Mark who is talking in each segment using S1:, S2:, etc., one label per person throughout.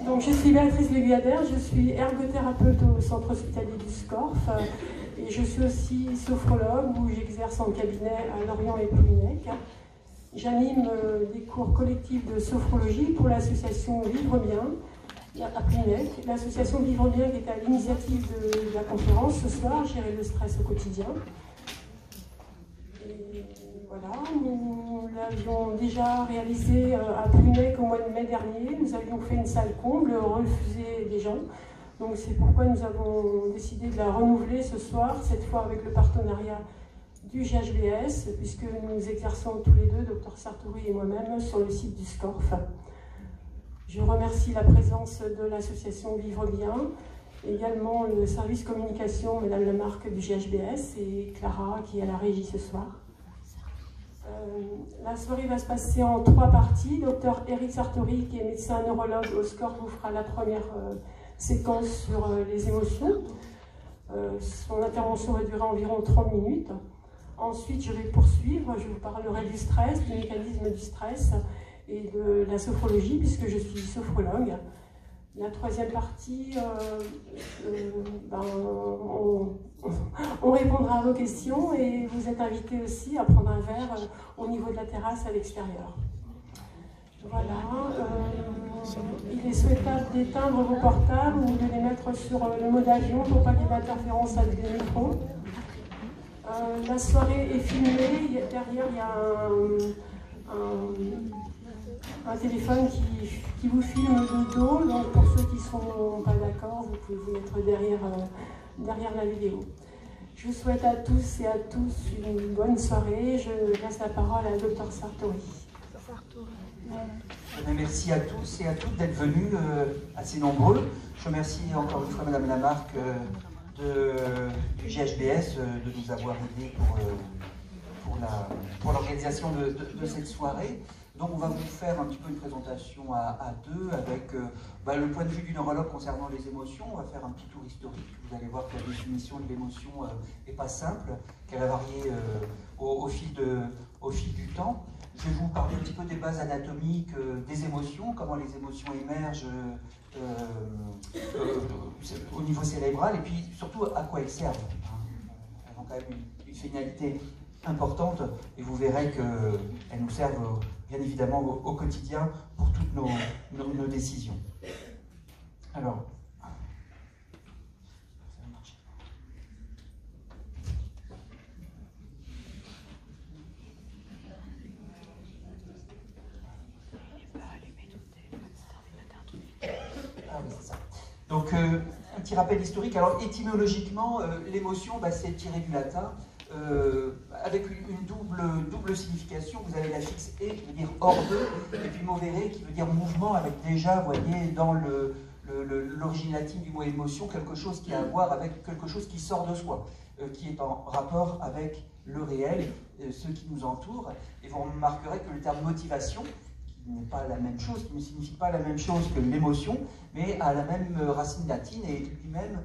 S1: Donc, je suis Béatrice Leguadère, je suis ergothérapeute au centre hospitalier du SCORF et je suis aussi sophrologue où j'exerce en cabinet à Lorient et Plouhinec. J'anime des cours collectifs de sophrologie pour l'association Vivre Bien à Plouhinec. L'association Vivre Bien qui est à l'initiative de la conférence ce soir, Gérer le stress au quotidien. Et voilà, nous l'avions déjà réalisé à Plouhinec au mois de mai dernier. Nous avions fait une salle comble, refusée des gens. Donc c'est pourquoi nous avons décidé de la renouveler ce soir, cette fois avec le partenariat du GHBS, puisque nous exerçons tous les deux, Dr Sartouri et moi-même, sur le site du SCORF. Je remercie la présence de l'association Vivre Bien, également le service communication, Madame Lamarque du GHBS et Clara qui est à la régie ce soir. La soirée va se passer en 3 parties. Dr Eric Sartouri, qui est médecin neurologue au SCORF, vous fera la première séquence sur les émotions. Son intervention va durer environ 30 minutes. Ensuite, je vais poursuivre, je vous parlerai du stress, du mécanisme du stress et de la sophrologie, puisque je suis sophrologue. La 3e partie, on répondra à vos questions et vous êtes invités aussi à prendre un verre au niveau de la terrasse à l'extérieur. Voilà, il est souhaitable d'éteindre vos portables ou de les mettre sur le mode avion pour pas qu'il y ait d'interférence avec les micros. La soirée est filmée, derrière il y a un téléphone qui vous filme de dos, donc pour ceux qui ne sont pas d'accord, vous pouvez vous mettre derrière la vidéo. Je vous souhaite à tous et à tous une bonne soirée. Je laisse la parole à Dr Sartouri.
S2: Merci à tous et à toutes d'être venus, assez nombreux. Je remercie encore une fois Madame Lamarque du GHBS de nous avoir aidés pour l'organisation de cette soirée. Donc on va vous faire un petit peu une présentation à deux avec le point de vue du neurologue concernant les émotions. On va faire un petit tour historique. Vous allez voir que la définition de l'émotion n'est pas simple, qu'elle a varié au fil du temps. Je vais vous parler un petit peu des bases anatomiques des émotions, comment les émotions émergent au niveau cérébral et puis surtout à quoi elles servent. Elles ont quand même une finalité importante et vous verrez qu'elles nous servent bien évidemment au quotidien pour toutes nos décisions. Alors, donc, un petit rappel historique. Alors, étymologiquement, l'émotion, c'est tiré du latin, avec une double signification. Vous avez l'affixe « et » qui veut dire « hors de », et puis « movere » qui veut dire « mouvement », avec déjà, vous voyez, dans l'origine latine du mot « émotion », quelque chose qui a à voir avec quelque chose qui sort de soi, qui est en rapport avec le réel, ce qui nous entoure. Et vous remarquerez que le terme « motivation », n'est pas la même chose, qui ne signifie pas la même chose que l'émotion, mais a la même racine latine et est lui-même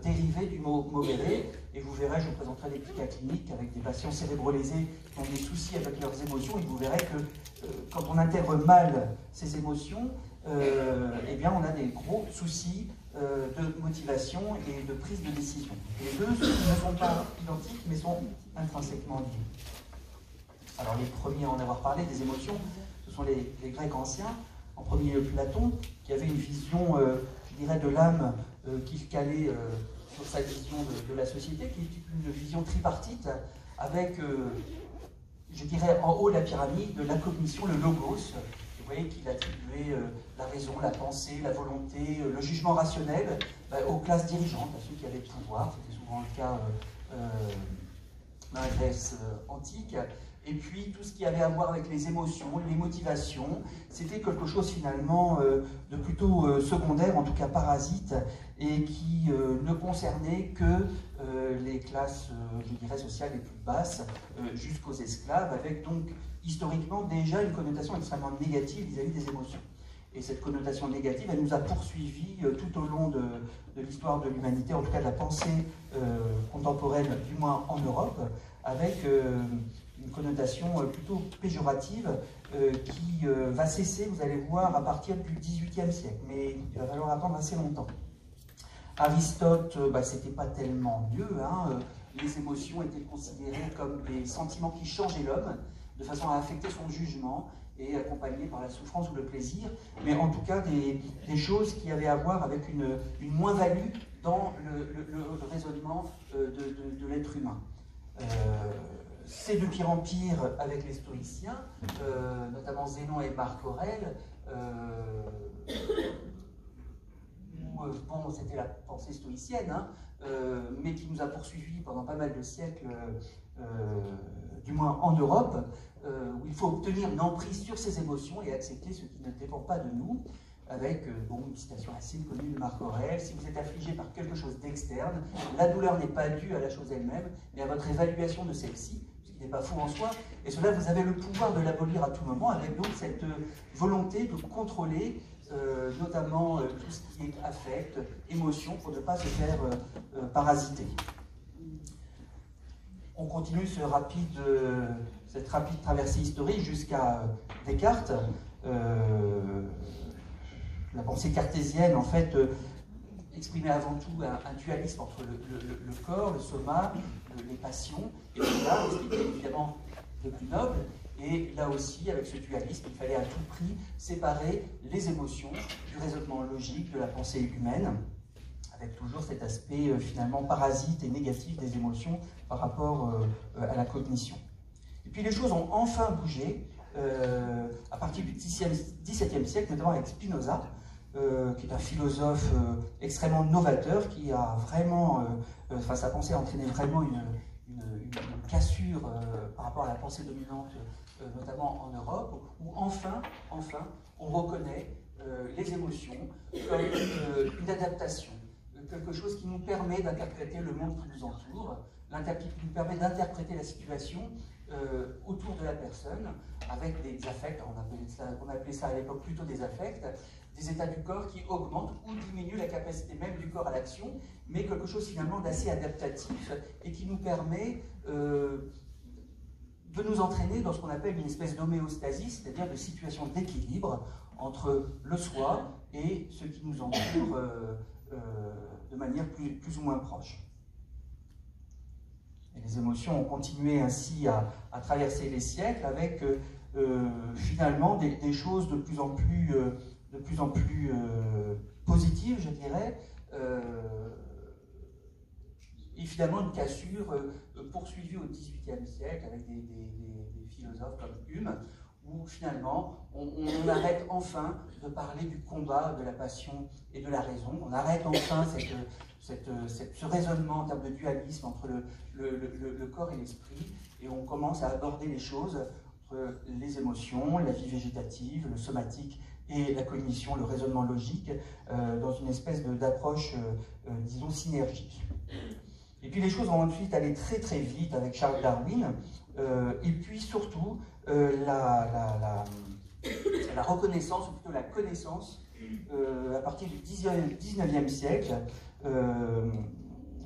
S2: dérivé du mot movere. Et vous verrez, je vous présenterai des petits cas cliniques avec des patients cérébrolésés qui ont des soucis avec leurs émotions, et vous verrez que quand on intègre mal ces émotions, eh bien on a des gros soucis de motivation et de prise de décision. Les deux ne sont pas identiques, mais sont intrinsèquement liés. Alors les premiers à en avoir parlé des émotions, ce sont les Grecs anciens, en premier lieu Platon, qui avait une vision, je dirais, de l'âme qui se calait sur sa vision de la société, qui est une vision tripartite, avec, je dirais, en haut de la pyramide, de la cognition, le logos. Vous voyez qu'il attribuait la raison, la pensée, la volonté, le jugement rationnel aux classes dirigeantes, à ceux qui avaient le pouvoir. C'était souvent le cas dans la Grèce antique. Et puis tout ce qui avait à voir avec les émotions, les motivations, c'était quelque chose finalement de plutôt secondaire, en tout cas parasite, et qui ne concernait que les classes, je dirais, sociales les plus basses, jusqu'aux esclaves, avec donc historiquement déjà une connotation extrêmement négative vis-à-vis des émotions. Et cette connotation négative, elle nous a poursuivis tout au long de l'histoire de l'humanité, en tout cas de la pensée contemporaine, du moins en Europe, avec une connotation plutôt péjorative qui va cesser, vous allez voir, à partir du XVIIIe siècle, mais il va falloir attendre assez longtemps. Aristote, c'était pas tellement mieux, hein. Les émotions étaient considérées comme des sentiments qui changeaient l'homme, de façon à affecter son jugement, et accompagnées par la souffrance ou le plaisir, mais en tout cas des choses qui avaient à voir avec une moins-value dans le raisonnement de l'être humain. C'est de pire en pire avec les stoïciens, notamment Zénon et Marc Aurèle, bon, c'était la pensée stoïcienne, hein, mais qui nous a poursuivis pendant pas mal de siècles, du moins en Europe, où il faut obtenir une emprise sur ses émotions et accepter ce qui ne dépend pas de nous, avec une citation assez connue de Marc Aurèle: si vous êtes affligé par quelque chose d'externe, la douleur n'est pas due à la chose elle-même, mais à votre évaluation de celle-ci, ce qui n'est pas faux en soi, et cela vous avez le pouvoir de l'abolir à tout moment, avec donc cette volonté de contrôler notamment tout ce qui est affect, émotion, pour ne pas se faire parasiter. On continue cette rapide traversée historique jusqu'à Descartes. La pensée cartésienne, en fait, exprimait avant tout un dualisme entre le corps, le soma, les passions, et cela, c'était évidemment le plus noble. Et là aussi, avec ce dualisme, il fallait à tout prix séparer les émotions du raisonnement logique, de la pensée humaine, avec toujours cet aspect finalement parasite et négatif des émotions par rapport à la cognition. Et puis les choses ont enfin bougé à partir du XVIIe siècle, notamment avec Spinoza, qui est un philosophe extrêmement novateur, qui a vraiment, sa pensée a entraîné vraiment une cassure par rapport à la pensée dominante, notamment en Europe, où enfin, on reconnaît les émotions comme une adaptation, quelque chose qui nous permet d'interpréter le monde qui nous entoure, qui nous permet d'interpréter la situation autour de la personne, avec des affects, on appelait ça à l'époque plutôt des affects, des états du corps qui augmentent ou diminuent la capacité même du corps à l'action, mais quelque chose finalement d'assez adaptatif et qui nous permet de nous entraîner dans ce qu'on appelle une espèce d'homéostasie, c'est-à-dire de situation d'équilibre entre le soi et ce qui nous entoure de manière plus ou moins proche. Et les émotions ont continué ainsi à traverser les siècles avec finalement des choses de plus en plus positives, je dirais, et finalement une cassure poursuivie au XVIIIe siècle avec des philosophes comme Hume, où finalement on arrête enfin de parler du combat de la passion et de la raison, on arrête enfin ce raisonnement en termes de dualisme entre le corps et l'esprit, et on commence à aborder les choses entre les émotions, la vie végétative, le somatique et la cognition, le raisonnement logique, dans une espèce d'approche, disons, synergique. Et puis les choses vont ensuite aller très très vite avec Charles Darwin, et puis surtout la reconnaissance, ou plutôt la connaissance, à partir du 19e siècle.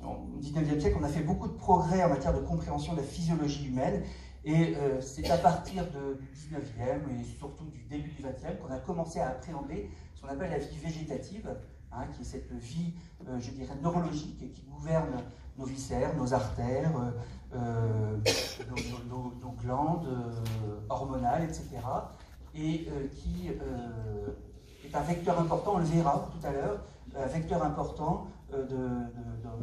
S2: Au 19e siècle, on a fait beaucoup de progrès en matière de compréhension de la physiologie humaine, et c'est à partir du 19e et surtout du début du 20e qu'on a commencé à appréhender ce qu'on appelle la vie végétative, hein, qui est cette vie, je dirais, neurologique, qui gouverne nos viscères, nos artères, nos glandes hormonales, etc. Et qui est un vecteur important, on le verra tout à l'heure, un vecteur important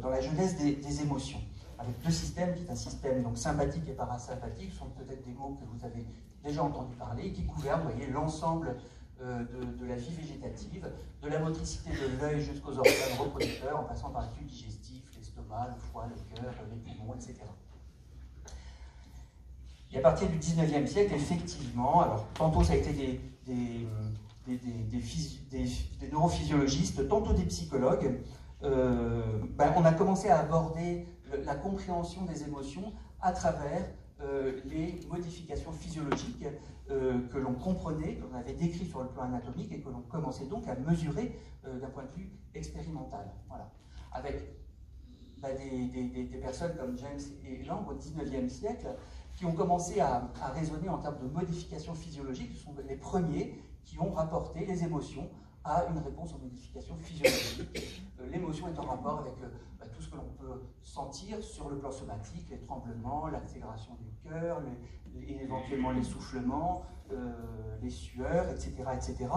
S2: dans la genèse des émotions, avec deux systèmes, qui est un système donc sympathique et parasympathique, ce sont peut-être des mots que vous avez déjà entendu parler, qui gouvernent, vous voyez, l'ensemble de la vie végétative, de la motricité de l'œil jusqu'aux organes reproducteurs, en passant par le tube digestif, l'estomac, le foie, le cœur, les poumons, etc. Et à partir du 19e siècle, effectivement, alors tantôt ça a été des neurophysiologistes, tantôt des psychologues, on a commencé à aborder la compréhension des émotions à travers les modifications physiologiques que l'on comprenait, que l'on avait décrites sur le plan anatomique et que l'on commençait donc à mesurer d'un point de vue expérimental. Voilà. Avec des personnes comme James et Lang au 19e siècle qui ont commencé à raisonner en termes de modifications physiologiques. Ce sont les premiers qui ont rapporté les émotions à une réponse aux modifications physiologiques. L'émotion est en rapport avec tout ce que l'on peut sentir sur le plan somatique, les tremblements, l'accélération du cœur, éventuellement l'essoufflement, les sueurs, etc., etc.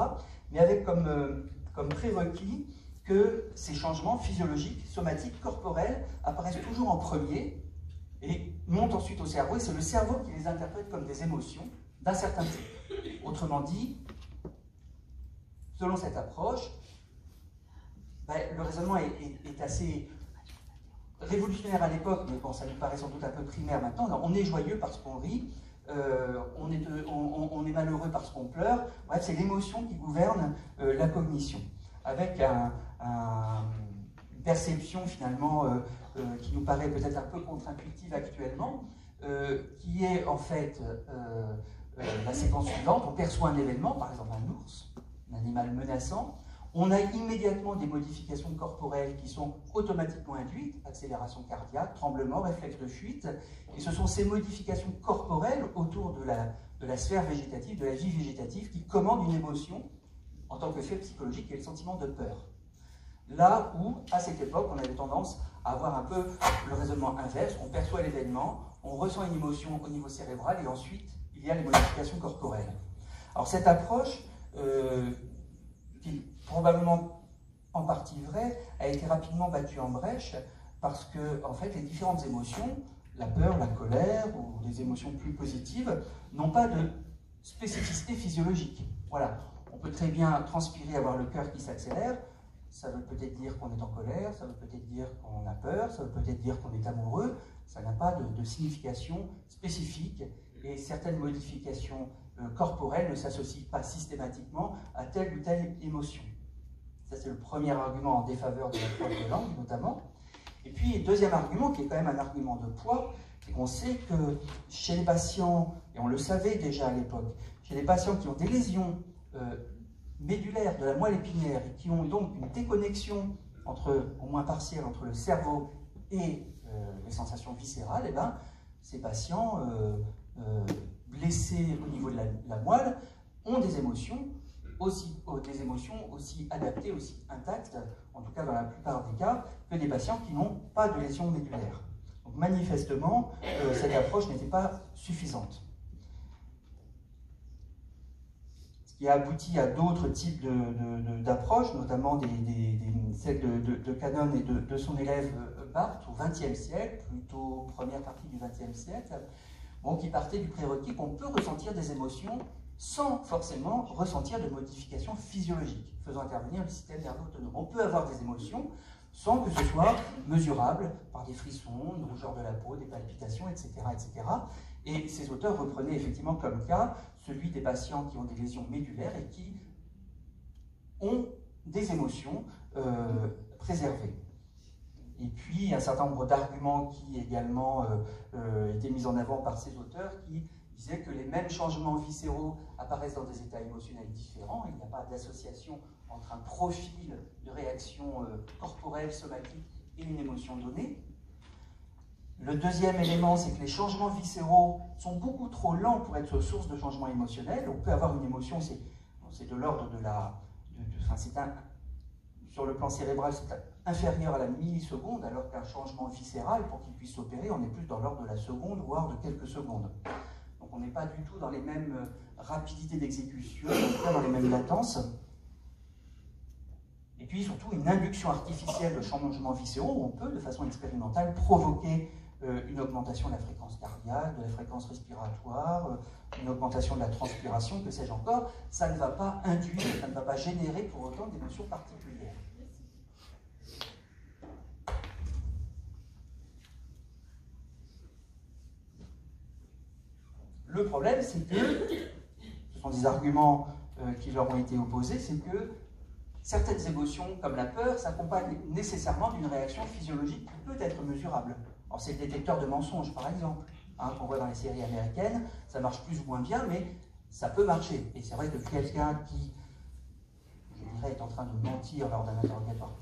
S2: Mais avec comme prérequis que ces changements physiologiques, somatiques, corporels apparaissent toujours en premier et montent ensuite au cerveau, et c'est le cerveau qui les interprète comme des émotions d'un certain type. Autrement dit, selon cette approche, le raisonnement est assez révolutionnaire à l'époque, mais bon, ça nous paraît sans doute un peu primaire maintenant. On est joyeux parce qu'on rit, on est malheureux parce qu'on pleure. Bref, c'est l'émotion qui gouverne la cognition, avec une perception finalement qui nous paraît peut-être un peu contre-intuitive actuellement, qui est en fait la séquence suivante. On perçoit un événement, par exemple un ours, un animal menaçant. On a immédiatement des modifications corporelles qui sont automatiquement induites, accélération cardiaque, tremblement, réflexe de fuite, et ce sont ces modifications corporelles autour de la sphère végétative, de la vie végétative, qui commandent une émotion en tant que fait psychologique, qui est le sentiment de peur. Là où, à cette époque, on avait tendance à avoir un peu le raisonnement inverse, on perçoit l'événement, on ressent une émotion au niveau cérébral, et ensuite, il y a les modifications corporelles. Alors cette approche, qui est probablement en partie vraie, a été rapidement battue en brèche parce que, en fait, les différentes émotions, la peur, la colère ou les émotions plus positives, n'ont pas de spécificité physiologique. Voilà, on peut très bien transpirer, avoir le cœur qui s'accélère, ça veut peut-être dire qu'on est en colère, ça veut peut-être dire qu'on a peur, ça veut peut-être dire qu'on est amoureux, ça n'a pas de signification spécifique, et certaines modifications corporelles ne s'associent pas systématiquement à telle ou telle émotion. Ça, c'est le premier argument en défaveur de l'approche de langue, notamment. Et puis, le deuxième argument, qui est quand même un argument de poids, c'est qu'on sait que chez les patients, et on le savait déjà à l'époque, chez les patients qui ont des lésions médulaires de la moelle épinière et qui ont donc une déconnexion, au moins partielle, entre le cerveau et les sensations viscérales, eh ben, ces patients blessés au niveau de la moelle ont des émotions aussi adaptées, aussi intactes, en tout cas dans la plupart des cas, que des patients qui n'ont pas de lésions médulaires. Donc manifestement, cette approche n'était pas suffisante. Ce qui a abouti à d'autres types d'approches, notamment celles de Cannon et de son élève Barthes au XXe siècle, plutôt première partie du XXe siècle, qui partait du prérequis qu'on peut ressentir des émotions sans forcément ressentir de modifications physiologiques, faisant intervenir le système nerveux autonome. On peut avoir des émotions sans que ce soit mesurable par des frissons, une rougeur de la peau, des palpitations, etc., etc. Et ces auteurs reprenaient effectivement comme cas celui des patients qui ont des lésions médulaires et qui ont des émotions préservées. Et puis, un certain nombre d'arguments qui également étaient mis en avant par ces auteurs qui disaient que les mêmes changements viscéraux apparaissent dans des états émotionnels différents. Il n'y a pas d'association entre un profil de réaction corporelle, somatique et une émotion donnée. Le deuxième élément, c'est que les changements viscéraux sont beaucoup trop lents pour être source de changements émotionnels. On peut avoir une émotion, c'est de l'ordre de la... sur le plan cérébral, c'est inférieur à la milliseconde, alors qu'un changement viscéral, pour qu'il puisse s'opérer, on est plus dans l'ordre de la seconde, voire de quelques secondes. Donc on n'est pas du tout dans les mêmes rapidités d'exécution, en tout cas dans les mêmes latences. Et puis surtout une induction artificielle de changements viscéraux, où on peut, de façon expérimentale, provoquer une augmentation de la fréquence cardiaque, de la fréquence respiratoire, une augmentation de la transpiration, que sais-je encore. Ça ne va pas induire, ça ne va pas générer pour autant d'émotions particulières. Le problème, c'est que, ce sont des arguments qui leur ont été opposés, c'est que certaines émotions, comme la peur, s'accompagnent nécessairement d'une réaction physiologique qui peut être mesurable. Alors c'est le détecteur de mensonges, par exemple, qu'on voit dans les séries américaines. Ça marche plus ou moins bien, mais ça peut marcher. Et c'est vrai que quelqu'un qui, je dirais, est en train de mentir lors d'un interrogatoire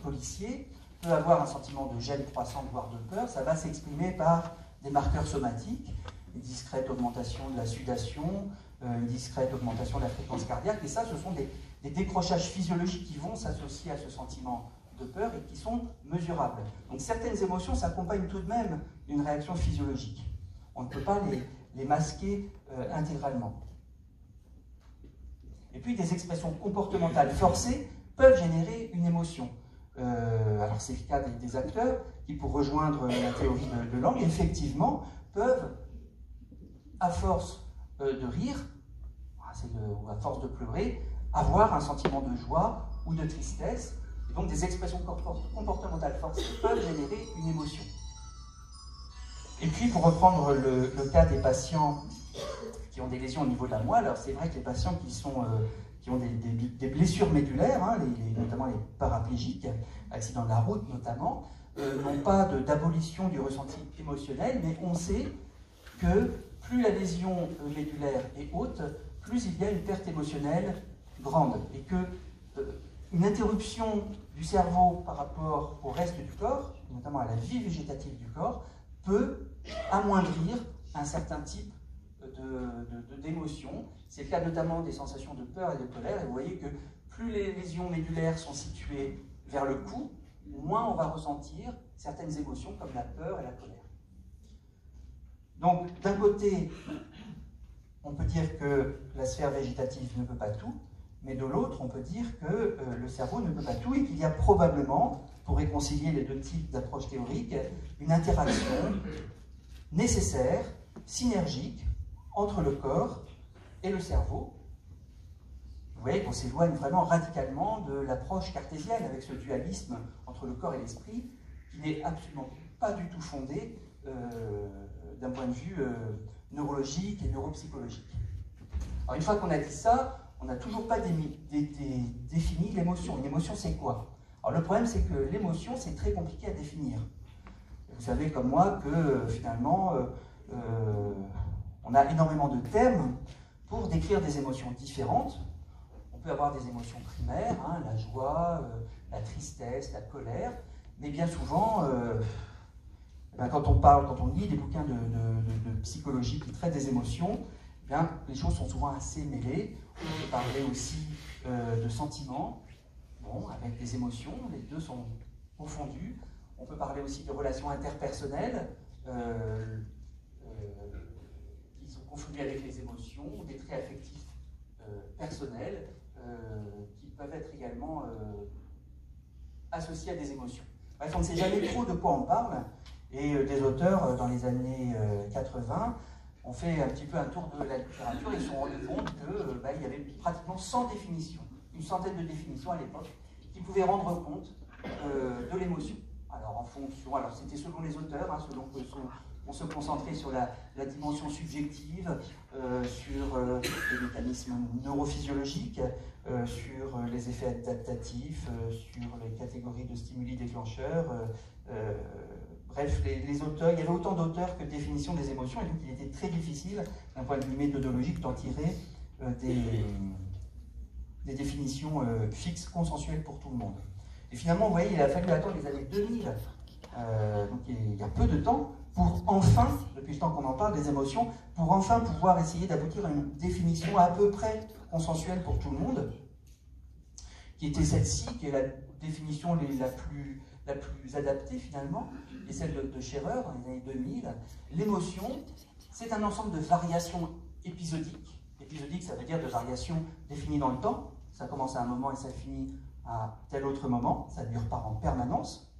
S2: policier, peut avoir un sentiment de gêne croissante, voire de peur. Ça va s'exprimer par des marqueurs somatiques. une discrète augmentation de la sudation, une discrète augmentation de la fréquence cardiaque, et ça, ce sont des décrochages physiologiques qui vont s'associer à ce sentiment de peur et qui sont mesurables. Donc certaines émotions s'accompagnent tout de même d'une réaction physiologique. On ne peut pas les masquer intégralement. Et puis des expressions comportementales forcées peuvent générer une émotion. Alors c'est le cas des acteurs qui, pour rejoindre la théorie de Lang, effectivement, peuvent, à force de rire, ou à force de pleurer, avoir un sentiment de joie ou de tristesse. Et donc des expressions comportementales forcées peuvent générer une émotion. Et puis, pour reprendre le cas des patients qui ont des lésions au niveau de la moelle, alors c'est vrai que les patients qui ont des blessures médulaires, hein, notamment les paraplégiques, accidents de la route notamment, n'ont pas d'abolition du ressenti émotionnel, mais on sait que plus la lésion médulaire est haute, plus il y a une perte émotionnelle grande, et que une interruption du cerveau par rapport au reste du corps, notamment à la vie végétative du corps, peut amoindrir un certain type d'émotions. C'est le cas notamment des sensations de peur et de colère, et vous voyez que plus les lésions médulaires sont situées vers le cou, moins on va ressentir certaines émotions comme la peur et la colère. Donc, d'un côté, on peut dire que la sphère végétative ne peut pas tout, mais de l'autre, on peut dire que le cerveau ne peut pas tout et qu'il y a probablement, pour réconcilier les deux types d'approches théoriques, une interaction nécessaire, synergique, entre le corps et le cerveau. Vous voyez qu'on s'éloigne vraiment radicalement de l'approche cartésienne avec ce dualisme entre le corps et l'esprit qui n'est absolument pas du tout fondé d'un point de vue neurologique et neuropsychologique. Alors une fois qu'on a dit ça, on n'a toujours pas défini l'émotion. Une émotion, c'est quoi? Alors le problème, c'est que l'émotion, c'est très compliqué à définir. Vous savez comme moi que finalement, on a énormément de thèmes pour décrire des émotions différentes. On peut avoir des émotions primaires, hein, la joie, la tristesse, la colère, mais bien souvent, quand on lit des bouquins de psychologie qui traitent des émotions, eh bien, les choses sont souvent assez mêlées. On peut parler aussi de sentiments, bon, avec des émotions, les deux sont confondus. On peut parler aussi de relations interpersonnelles, qui sont confondues avec les émotions, ou des traits affectifs personnels, qui peuvent être également associés à des émotions. Bref, on ne sait jamais trop de quoi on parle, et des auteurs, dans les années 80, ont fait un petit peu un tour de la littérature et se sont rendus compte qu'il y avait pratiquement 100 définitions, une centaine de définitions à l'époque, qui pouvaient rendre compte de l'émotion. Alors en fonction, alors c'était selon les auteurs, hein, selon on se concentrait sur la dimension subjective, sur les mécanismes neurophysiologiques, sur les effets adaptatifs, sur les catégories de stimuli déclencheurs. Bref, les auteurs, il y avait autant d'auteurs que de définitions des émotions, et donc il était très difficile, d'un point de vue méthodologique, d'en tirer des définitions fixes, consensuelles pour tout le monde. Et finalement, vous voyez, il a fallu attendre les années 2000, donc il y a peu de temps, pour enfin, depuis le temps qu'on en parle des émotions, pour enfin pouvoir essayer d'aboutir à une définition à peu près consensuelle pour tout le monde, qui était celle-ci, qui est la définition la plus adaptée finalement, et celle de Scherrer dans les années 2000. L'émotion, c'est un ensemble de variations épisodiques. Épisodique, ça veut dire de variations définies dans le temps. Ça commence à un moment et ça finit à tel autre moment. Ça ne dure pas en permanence.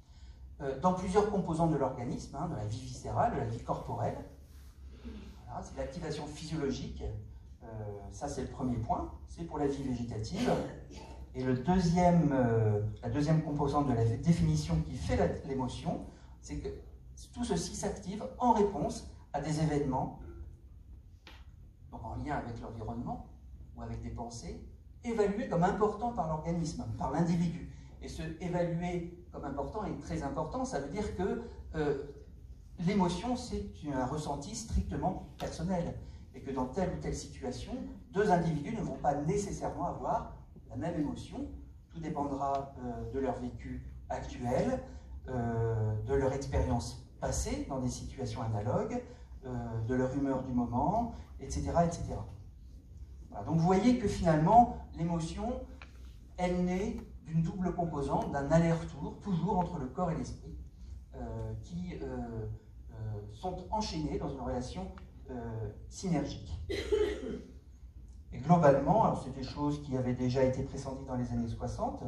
S2: Dans plusieurs composantes de l'organisme, hein, de la vie viscérale, de la vie corporelle. Voilà, c'est l'activation physiologique. Ça, c'est le premier point. C'est pour la vie végétative. Et la deuxième composante de la définition qui fait l'émotion, c'est que tout ceci s'active en réponse à des événements, donc en lien avec l'environnement ou avec des pensées, évalués comme importants par l'organisme, par l'individu. Et ce évalué comme important est très important, ça veut dire que l'émotion, c'est un ressenti strictement personnel, et que dans telle ou telle situation, deux individus ne vont pas nécessairement avoir la même émotion. Tout dépendra de leur vécu actuel, de leur expérience passée dans des situations analogues, de leur humeur du moment, etc. etc. Voilà. Donc vous voyez que finalement, l'émotion, elle naît d'une double composante, d'un aller-retour, toujours entre le corps et l'esprit, qui sont enchaînés dans une relation synergique. Et globalement, alors c'est des choses qui avaient déjà été pressenties dans les années 60,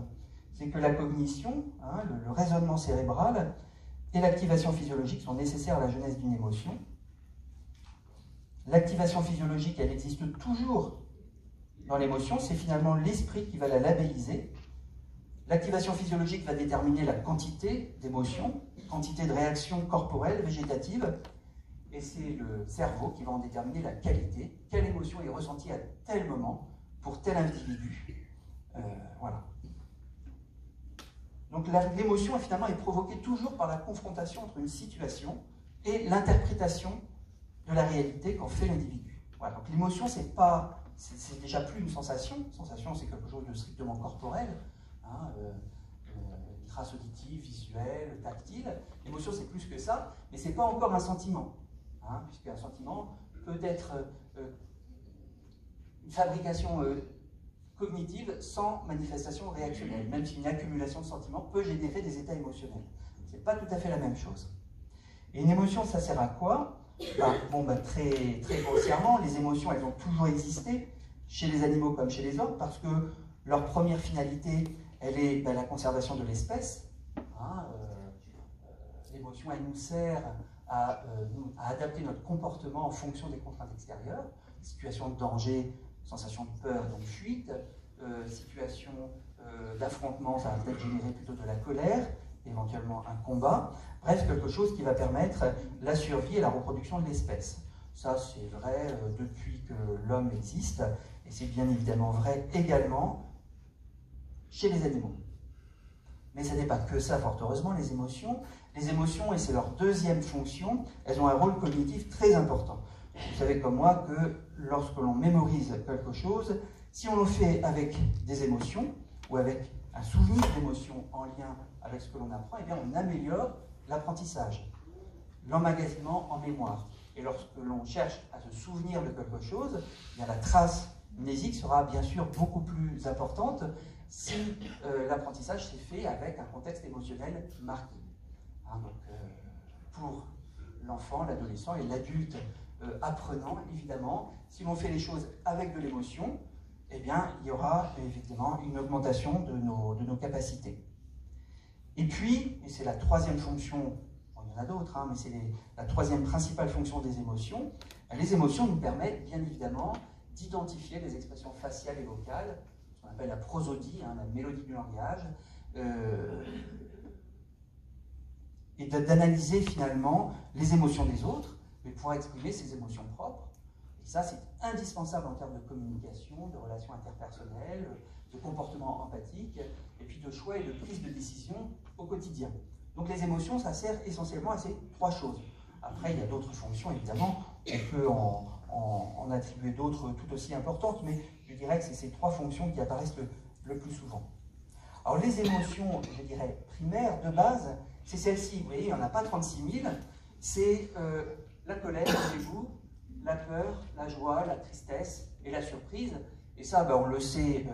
S2: c'est que la cognition, hein, le raisonnement cérébral et l'activation physiologique sont nécessaires à la genèse d'une émotion. L'activation physiologique, elle existe toujours dans l'émotion, c'est finalement l'esprit qui va la labelliser. L'activation physiologique va déterminer la quantité d'émotions, quantité de réactions corporelles, végétatives, et c'est le cerveau qui va en déterminer la qualité. Quelle émotion est ressentie à tel moment, pour tel individu. Voilà. Donc l'émotion finalement est provoquée toujours par la confrontation entre une situation et l'interprétation de la réalité qu'en fait l'individu. Voilà. Donc l'émotion, c'est déjà plus une sensation. Sensation, c'est quelque chose de strictement corporel. Hein, traces auditives, visuelles, tactiles. L'émotion, c'est plus que ça, mais ce n'est pas encore un sentiment. Hein, puisqu'un sentiment peut être une fabrication cognitive sans manifestation réactionnelle, même si une accumulation de sentiments peut générer des états émotionnels. Ce n'est pas tout à fait la même chose. Et une émotion, ça sert à quoi? Très, très grossièrement, les émotions, elles ont toujours existé, chez les animaux comme chez les hommes, parce que leur première finalité, elle est la conservation de l'espèce. Hein, l'émotion, elle nous sert à adapter notre comportement en fonction des contraintes extérieures, situation de danger, sensation de peur, donc fuite, situation d'affrontement, ça va peut-être générer plutôt de la colère, éventuellement un combat, bref, quelque chose qui va permettre la survie et la reproduction de l'espèce. Ça, c'est vrai depuis que l'homme existe, et c'est bien évidemment vrai également chez les animaux. Mais ce n'est pas que ça, fort heureusement, les émotions. Les émotions, et c'est leur deuxième fonction, elles ont un rôle cognitif très important. Vous savez comme moi que lorsque l'on mémorise quelque chose, si on le fait avec des émotions, ou avec un souvenir d'émotions en lien avec ce que l'on apprend, eh bien on améliore l'apprentissage, l'emmagasinement en mémoire. Et lorsque l'on cherche à se souvenir de quelque chose, eh bien la trace mnésique sera bien sûr beaucoup plus importante si l'apprentissage s'est fait avec un contexte émotionnel marqué. Hein, donc, pour l'enfant, l'adolescent et l'adulte apprenant, évidemment, si l'on fait les choses avec de l'émotion, eh bien, il y aura évidemment une augmentation de nos capacités. Et puis, et c'est la troisième fonction, bon, il y en a d'autres, hein, mais c'est la troisième principale fonction des émotions, les émotions nous permettent bien évidemment d'identifier les expressions faciales et vocales, ce qu'on appelle la prosodie, hein, la mélodie du langage, et d'analyser finalement les émotions des autres, mais pouvoir exprimer ses émotions propres. Et ça, c'est indispensable en termes de communication, de relations interpersonnelles, de comportement empathique, et puis de choix et de prise de décision au quotidien. Donc les émotions, ça sert essentiellement à ces trois choses. Après, il y a d'autres fonctions, évidemment, on peut en attribuer d'autres tout aussi importantes, mais je dirais que c'est ces trois fonctions qui apparaissent le plus souvent. Alors les émotions, je dirais, primaires, de base, c'est celle-ci. Vous voyez, il n'y en a pas 36 000. C'est la colère, le dégoût, la peur, la joie, la tristesse et la surprise. Et ça, on le sait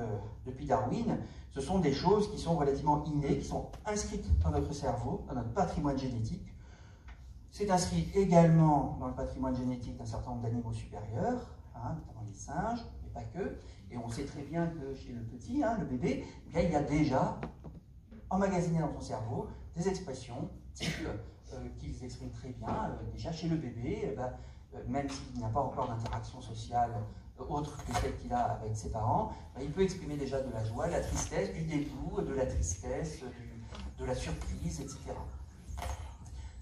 S2: depuis Darwin, ce sont des choses qui sont relativement innées, qui sont inscrites dans notre cerveau, dans notre patrimoine génétique. C'est inscrit également dans le patrimoine génétique d'un certain nombre d'animaux supérieurs, hein, notamment les singes, mais pas que. Et on sait très bien que chez le petit, hein, le bébé, eh bien, il y a déjà emmagasiné dans son cerveau des expressions types qu'ils expriment très bien. Déjà chez le bébé, même s'il n'a pas encore d'interaction sociale autre que celle qu'il a avec ses parents, il peut exprimer déjà de la joie, de la tristesse, du dégoût, de la tristesse, de la surprise, etc.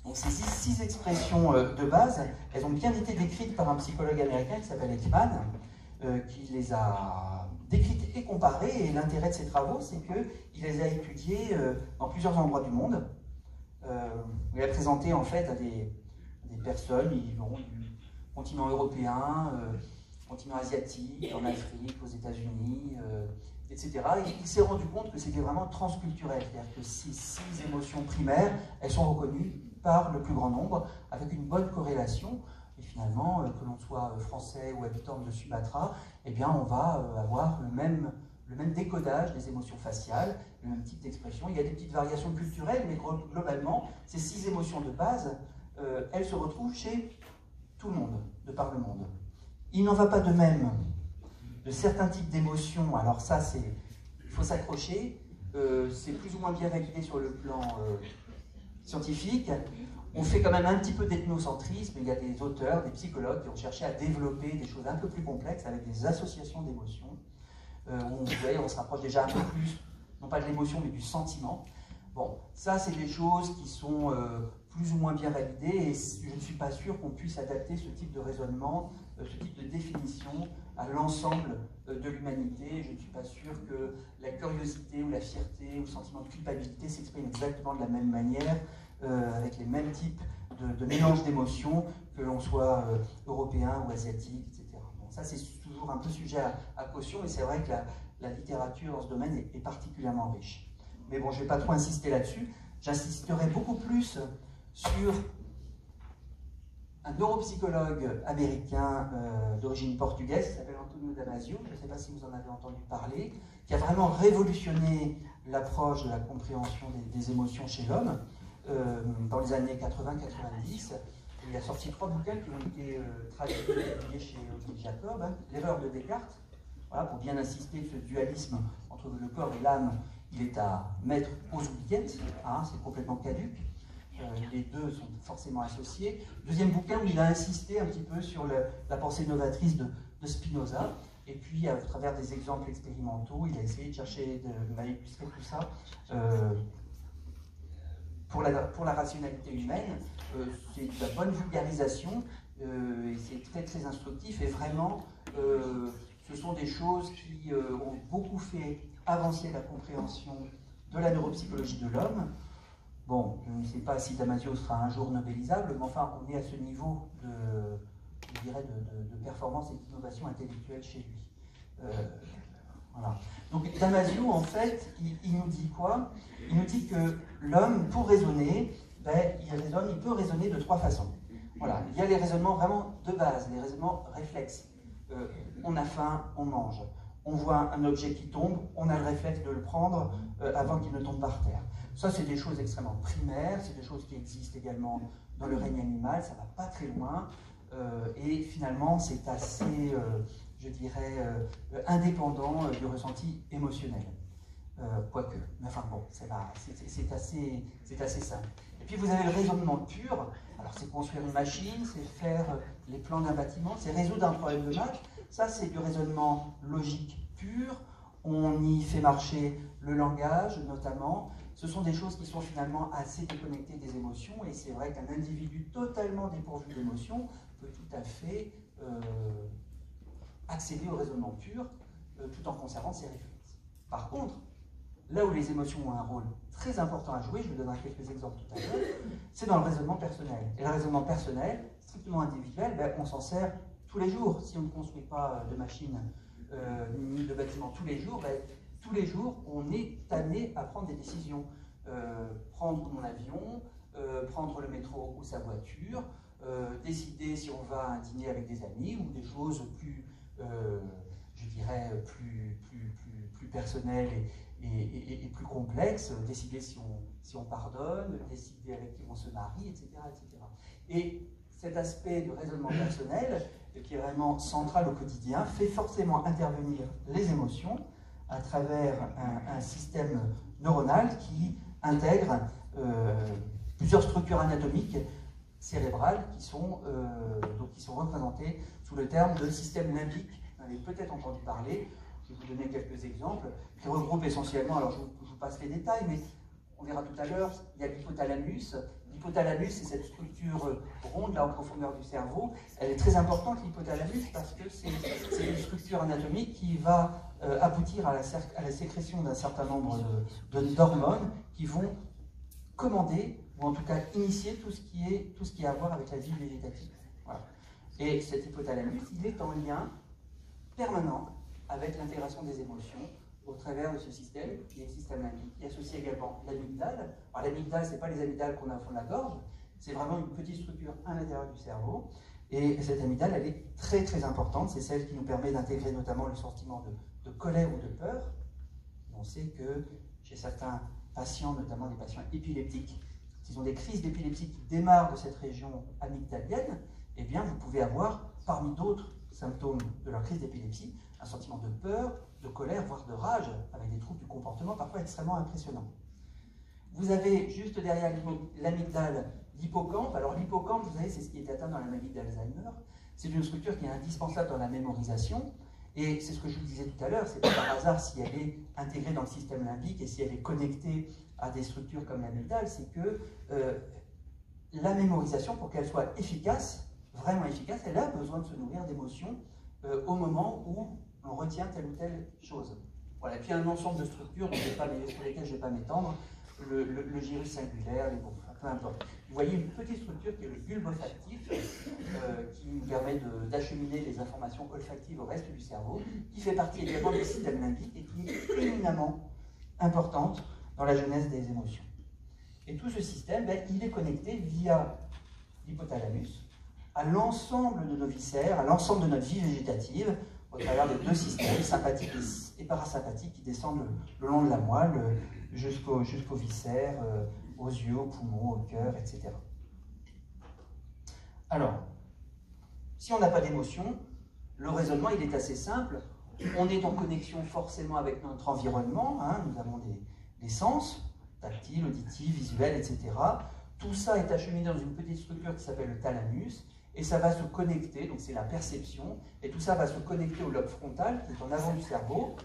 S2: Donc ces 6 expressions de base, elles ont bien été décrites par un psychologue américain qui s'appelle Ekman, qui les a décrites et comparées, et l'intérêt de ses travaux, c'est qu'il les a étudiées dans plusieurs endroits du monde. Il a présenté en fait à des personnes du continent européen, continent asiatique, en Afrique, aux États-Unis, etc. Et il s'est rendu compte que c'était vraiment transculturel, c'est-à-dire que ces 6 émotions primaires, elles sont reconnues par le plus grand nombre, avec une bonne corrélation. Et Et finalement, que l'on soit français ou habitant de Sumatra, eh bien, on va avoir le même décodage des émotions faciales, le même type d'expression. Il y a des petites variations culturelles, mais globalement, ces 6 émotions de base, elles se retrouvent chez tout le monde, de par le monde. Il n'en va pas de même de certains types d'émotions. Alors ça, il faut s'accrocher. C'est plus ou moins bien validé sur le plan scientifique. On fait quand même un petit peu d'ethnocentrisme. Il y a des auteurs, des psychologues qui ont cherché à développer des choses un peu plus complexes avec des associations d'émotions. On se rapproche déjà un peu plus, non pas de l'émotion, mais du sentiment. Bon, ça, c'est des choses qui sont plus ou moins bien validées, et je ne suis pas sûr qu'on puisse adapter ce type de raisonnement, ce type de définition à l'ensemble de l'humanité. Je ne suis pas sûr que la curiosité ou la fierté ou le sentiment de culpabilité s'expriment exactement de la même manière, avec les mêmes types de mélange d'émotions, que l'on soit européen ou asiatique, etc. Bon, ça, c'est toujours un peu sujet à caution, et c'est vrai que la littérature dans ce domaine est particulièrement riche. Mais bon, je ne vais pas trop insister là-dessus. J'insisterai beaucoup plus sur un neuropsychologue américain d'origine portugaise qui s'appelle António Damasio, je ne sais pas si vous en avez entendu parler, qui a vraiment révolutionné l'approche de la compréhension des émotions chez l'homme dans les années 80-90. Il a sorti 3 bouquins qui ont été traduits et publiés chez Odile Jacob. L'erreur de Descartes, voilà, pour bien insister ce dualisme entre le corps et l'âme, il est à mettre aux oubliettes, c'est complètement caduc. Les deux sont forcément associés. Deuxième bouquin où il a insisté un petit peu sur la pensée novatrice de Spinoza. Et puis, à travers des exemples expérimentaux, il a essayé de chercher, de illustrer tout ça. Pour la rationalité humaine, c'est de la bonne vulgarisation, et c'est très très instructif, et vraiment, ce sont des choses qui ont beaucoup fait avancer la compréhension de la neuropsychologie de l'homme. Bon, je ne sais pas si Damasio sera un jour nobelisable, mais enfin, on est à ce niveau de performance et d'innovation intellectuelle chez lui. Voilà. Donc Damasio, en fait, il nous dit quoi? Il nous dit que l'homme, pour raisonner, il peut raisonner de 3 façons. Voilà. Il y a les raisonnements vraiment de base, les raisonnements réflexes. On a faim, on mange. On voit un objet qui tombe, on a le réflexe de le prendre avant qu'il ne tombe par terre. Ça, c'est des choses extrêmement primaires, c'est des choses qui existent également dans le règne animal, ça ne va pas très loin, et finalement, c'est assez, je dirais, indépendant du ressenti émotionnel. Quoique, mais enfin bon, c'est assez simple. Et puis vous avez le raisonnement pur, alors c'est construire une machine, c'est faire les plans d'un bâtiment, c'est résoudre un problème de maths. Ça, c'est du raisonnement logique pur. On y fait marcher le langage, notamment. Ce sont des choses qui sont finalement assez déconnectées des émotions, et c'est vrai qu'un individu totalement dépourvu d'émotions peut tout à fait accéder au raisonnement pur, tout en conservant ses réflexes. Par contre, là où les émotions ont un rôle très important à jouer, je vous donnerai quelques exemples tout à l'heure, c'est dans le raisonnement personnel. Et le raisonnement personnel, strictement individuel, on s'en sert tous les jours. Si on ne construit pas de machines ni de bâtiments tous les jours, on est amené à prendre des décisions. Prendre mon avion, prendre le métro ou sa voiture, décider si on va à un dîner avec des amis, ou des choses plus, je dirais, plus personnelles et plus complexes, décider si on pardonne, décider avec qui on se marie, etc., etc. Et cet aspect de raisonnement personnel, qui est vraiment central au quotidien, fait forcément intervenir les émotions à travers un système neuronal qui intègre plusieurs structures anatomiques cérébrales qui sont représentées sous le terme de système limbique. Vous en avez peut-être entendu parler. Je vais vous donner quelques exemples qui regroupent essentiellement, alors je vous passe les détails, mais on verra tout à l'heure, il y a l'hypothalamus. L'hypothalamus, c'est cette structure ronde là en profondeur du cerveau. Elle est très importante, l'hypothalamus, parce que c'est une structure anatomique qui va aboutir à la sécrétion d'un certain nombre d'hormones qui vont commander, ou en tout cas initier tout ce qui est à voir avec la vie végétative. Voilà. Et cet hypothalamus, il est en lien permanent avec l'intégration des émotions au travers de ce système, qui est le système limbique, qui associe également l'amygdale. Alors l'amygdale, ce n'est pas les amygdales qu'on a au fond de la gorge, c'est vraiment une petite structure à l'intérieur du cerveau. Et cette amygdale, elle est très très importante. C'est celle qui nous permet d'intégrer notamment le sentiment de colère ou de peur. On sait que chez certains patients, notamment des patients épileptiques, s'ils ont des crises d'épilepsie qui démarrent de cette région amygdalienne, eh bien vous pouvez avoir, parmi d'autres symptômes de leur crise d'épilepsie, un sentiment de peur, de colère, voire de rage, avec des troubles du comportement parfois extrêmement impressionnants. Vous avez juste derrière l'amygdale l'hippocampe. Alors l'hippocampe, vous savez, c'est ce qui est atteint dans la maladie d'Alzheimer. C'est une structure qui est indispensable dans la mémorisation. Et c'est ce que je vous disais tout à l'heure, c'est pas par hasard si elle est intégrée dans le système limbique et si elle est connectée à des structures comme l'amygdale, c'est que la mémorisation, pour qu'elle soit efficace, vraiment efficace, elle a besoin de se nourrir d'émotions au moment où on retient telle ou telle chose. Voilà. Et puis un ensemble de structures sur lesquelles je ne vais pas m'étendre, le gyrus singulaire, les bons, peu importe. Vous voyez une petite structure qui est le bulbe olfactif, qui nous permet d'acheminer les informations olfactives au reste du cerveau, qui fait partie également du système limbique et qui est éminemment importante dans la genèse des émotions. Et tout ce système, ben, il est connecté via l'hypothalamus à l'ensemble de nos viscères, à l'ensemble de notre vie végétative, au travers de deux systèmes, sympathiques et parasympathiques, qui descendent le long de la moelle jusqu'aux viscères, aux yeux, aux poumons, au cœur, etc. Alors, si on n'a pas d'émotion, le raisonnement il est assez simple. On est en connexion forcément avec notre environnement, hein, nous avons des sens, tactiles, auditifs, visuels, etc. Tout ça est acheminé dans une petite structure qui s'appelle le thalamus, et ça va se connecter, donc c'est la perception, et tout ça va se connecter au lobe frontal, qui est en avant du cerveau,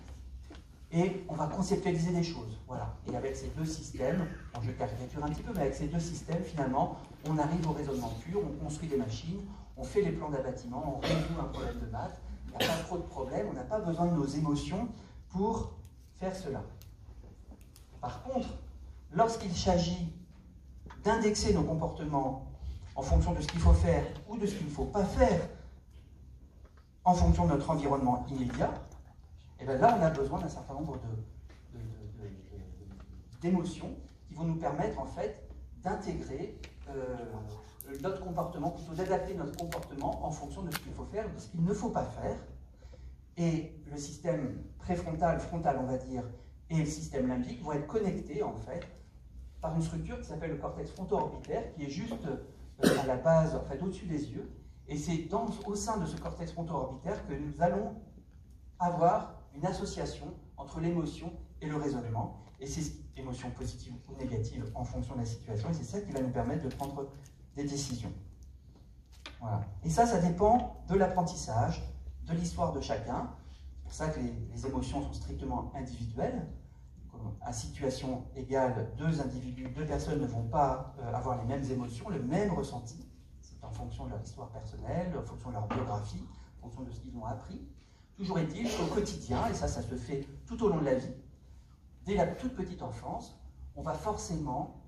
S2: et on va conceptualiser des choses. Voilà. Et avec ces deux systèmes, bon, je caricature un petit peu, mais avec ces deux systèmes, finalement, on arrive au raisonnement pur, on construit des machines, on fait les plans d'un bâtiment, on résout un problème de maths, il n'y a pas trop de problèmes, on n'a pas besoin de nos émotions pour faire cela. Par contre, lorsqu'il s'agit d'indexer nos comportements en fonction de ce qu'il faut faire ou de ce qu'il ne faut pas faire, en fonction de notre environnement immédiat, et bien là, on a besoin d'un certain nombre d'émotions qui vont nous permettre en fait d'intégrer notre comportement, plutôt d'adapter notre comportement en fonction de ce qu'il faut faire ou de ce qu'il ne faut pas faire. Et le système préfrontal, frontal on va dire, et le système limbique vont être connectés en fait par une structure qui s'appelle le cortex fronto-orbitaire, qui est juste à la base, en fait au-dessus des yeux. Et c'est au sein de ce cortex fronto-orbitaire que nous allons avoir une association entre l'émotion et le raisonnement, et c'est émotion positive ou négative en fonction de la situation, et c'est ça qui va nous permettre de prendre des décisions. Voilà. Et ça dépend de l'apprentissage, de l'histoire de chacun. C'est pour ça que les émotions sont strictement individuelles. À situation égale, deux personnes ne vont pas avoir les mêmes émotions, le même ressenti. C'est en fonction de leur histoire personnelle, en fonction de leur biographie, en fonction de ce qu'ils ont appris. Toujours est-il qu'au quotidien, et ça se fait tout au long de la vie, dès la toute petite enfance, on va forcément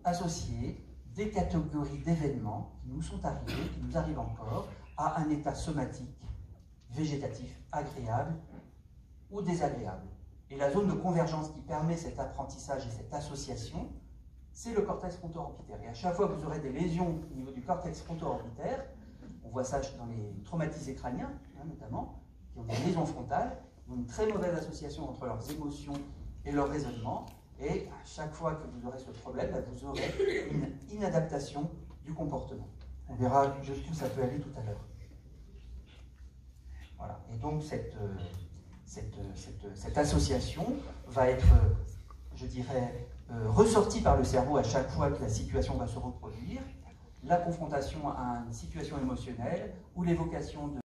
S2: associer des catégories d'événements qui nous sont arrivés, qui nous arrivent encore, à un état somatique, végétatif, agréable ou désagréable. Et la zone de convergence qui permet cet apprentissage et cette association, c'est le cortex fronto-orbitaire. Et à chaque fois que vous aurez des lésions au niveau du cortex fronto-orbitaire, on voit ça dans les traumatisés crâniens, hein, notamment, qui ont des lésions frontales, qui ont une très mauvaise association entre leurs émotions et leur raisonnement. Et à chaque fois que vous aurez ce problème, vous aurez une inadaptation du comportement. On verra jusqu'où ça peut aller tout à l'heure. Voilà. Et donc cette association va être, je dirais, ressortie par le cerveau à chaque fois que la situation va se reproduire. La confrontation à une situation émotionnelle ou l'évocation de